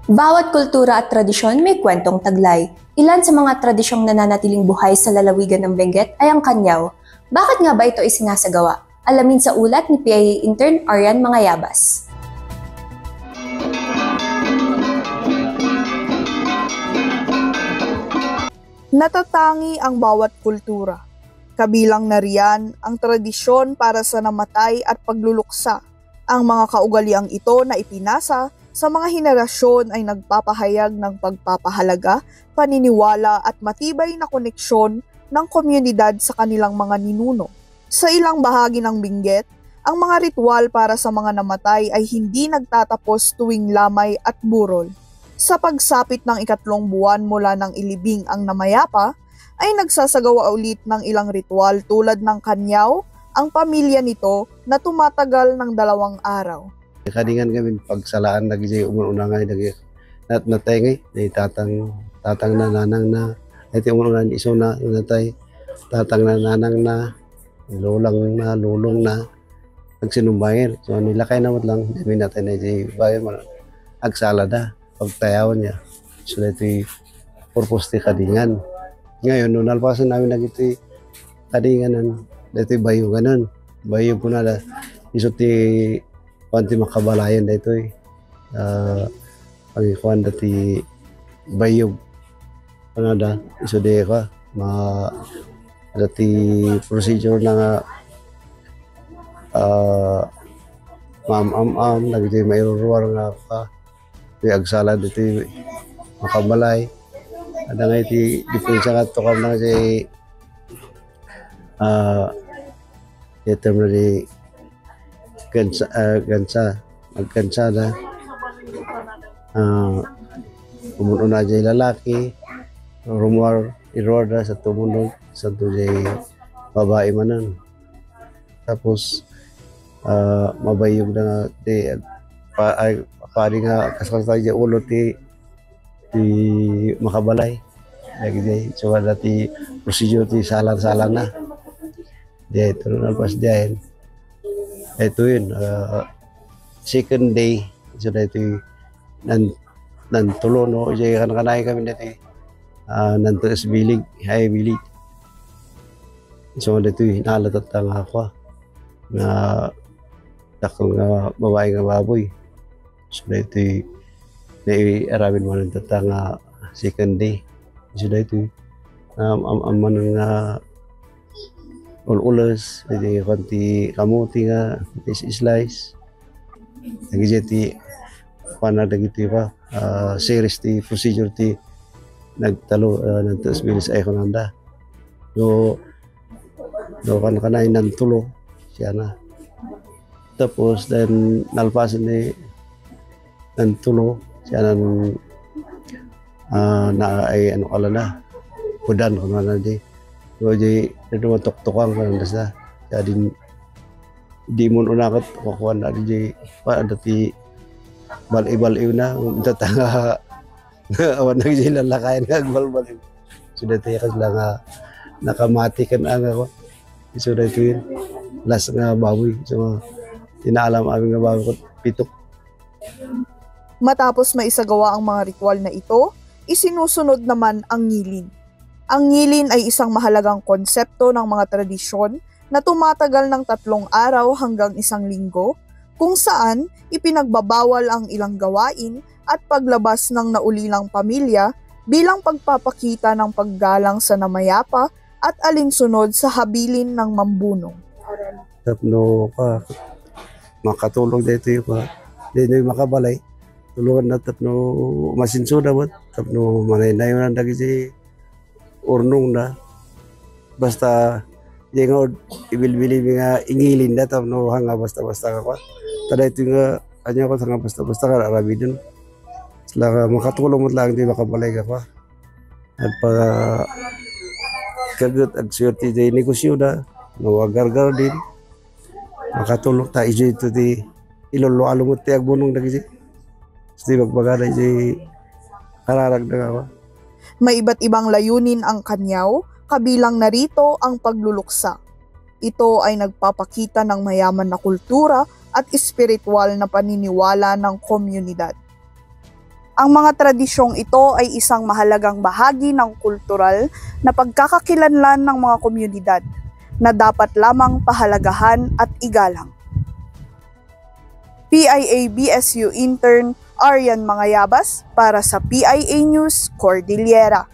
Bawat kultura at tradisyon may kwentong taglay. Ilan sa mga tradisyong nananatiling buhay sa lalawigan ng Benguet ay ang Kanyaw. Bakit nga ba ito isinasagawa? Alamin sa ulat ni PIA Intern Arian Mangayabas. Natatangi ang bawat kultura. Kabilang na riyan ang tradisyon para sa namatay at pagluluksa. Ang mga kaugaliang ito na ipinasa sa mga henerasyon ay nagpapahayag ng pagpapahalaga, paniniwala at matibay na koneksyon ng komunidad sa kanilang mga ninuno. Sa ilang bahagi ng Benguet, ang mga ritual para sa mga namatay ay hindi nagtatapos tuwing lamay at burol. Sa pagsapit ng 3 buwan mula ng ilibing ang namayapa, ay nagsasagawa ulit ng ilang ritual tulad ng Kanyaw, ang pamilya nito na tumatagal ng 2 araw. Kadingan kami pagsalaan lagi sa umununangay lagi natengay na tatang na nanang na ito umununan iso na yung natay tatang na nanang na lulong na nagsinumbayar so nilakay naman lang dami natin na di bayan mo agsala na pagtayawan niya so ito purpose ti kadingan ngayon nung nalpasan namin lagi ito kadinganan ito bayo ganon bayo po na iso ti panti makabalayan na ito pagikuan dati bayog ano da iso de ka dati procedure na nga maam lagi may ruruar nga ka agsala dati makabalay ada nga iti diferensya nga to kam na si ito mo di magkansa na umuno na dyan lalaki rumor irorda sa tumunog sa dyan babae manan tapos mabayog na di pari nga kasal tayo dyan ulo ti makabalay lagi dyan so dati procedure ti salan na dyan ito nalpas dyan ito yun, second day, so na ito nantulo, no? So kanay kami dito, nantulos bilig, hay bilig. So na ito nalatat ang ako, na takong babae nga baboy. So na ito naiaramin mo ng tatang second day. So na ito, manang nga ulas, jadi kanti kamuti nga slice. Lagi jadi pana dagiti pa series ti procedure ti nagtalo nantos bilis ay konanda. Do kanay nan tulo siya na. Tapos then nalpasan ni nan tulo siya nan na ay ano kala na pudan ko na di. So di ito matok-tokan ka nang dasa. Jadi di mo unakot kukuhan na di pa dati bal-ibal-iw na tatanga awan na sila lakayan ka bal-bal-iw. So dati kas lang nakamati kan ang ako. So dati yun last nga baboy. So tinaalam aming nga baboy ko pitok. Matapos maisagawa ang mga ritual na ito, isinusunod naman ang ngilin. Ang ngilin ay isang mahalagang konsepto ng mga tradisyon na tumatagal ng 3 araw hanggang 1 linggo, kung saan ipinagbabawal ang ilang gawain at paglabas ng naulilang pamilya bilang pagpapakita ng paggalang sa namayapa at alinsunod sa habilin ng mambunong. Tapno ka makatulog dito yung dito yung makabalay. Tulungan na tapno masinsuda mo, tapno manay-nayo na dagi si urnong na basta yung ibilbili nga ingilin na tapno hanga basta-basta ka pa tada ito nga kanya ko hanga basta-basta ka arabi dun sila makatulong mo lang di makabalay ka pa at pa kagut at swerte di negosyo na nawagargar din makatulong ta iso ito di ilolo-alo mo ti agbunong na kasi di magbaganay di kararag na ka pa. May iba't ibang layunin ang Kanyaw, kabilang narito ang pagluluksa. Ito ay nagpapakita ng mayaman na kultura at espiritual na paniniwala ng komunidad. Ang mga tradisyong ito ay isang mahalagang bahagi ng kultural na pagkakakilanlan ng mga komunidad na dapat lamang pahalagahan at igalang. PIA-BSU intern Arian Mangayabas para sa PIA News Cordillera.